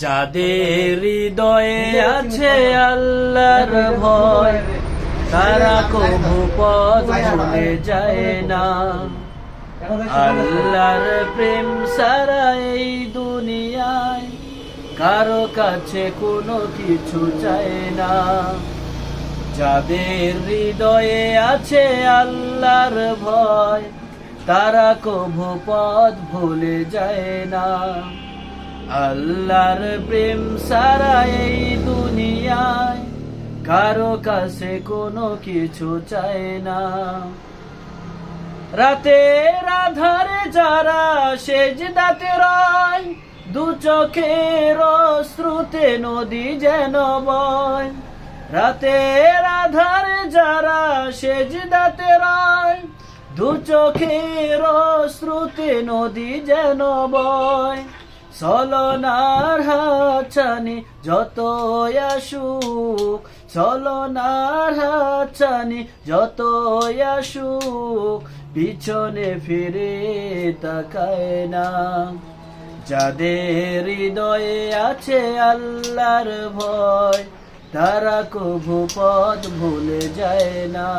যাদের হৃদয়ে আছে আল্লাহর ভয়, তারা কভু পথ ভুলে যায় না। আল্লাহর প্রেম ছাড়া এই দুনিয়ায় কারো কাছে কোনো কিছু চায় না। যাদের হৃদয়ে আছে আল্লাহর ভয়, তারা কভু পথ ভুলে যায় না। আল্লাহর প্রেম ছাড়া এই দুনিয়ায় কারো কাছে কোনো কিছু চায় না। রাতের আধারে যারা সেজদাতে রয়, দু চোখের অশ্রুতে নদী যেন বয়। রাতের আধারে যারা সেজদাতে রয়, দু চোখের অশ্রুতে নদী যেন বয়। ছলনার হাতছানি যত আসুক, ছলনার হাতছানি যত আসুক, পিছনে ফিরে তাকায় না। যাদের হৃদয়ে আছে আল্লাহর ভয়, তারা কভু পথ ভুলে যায় না।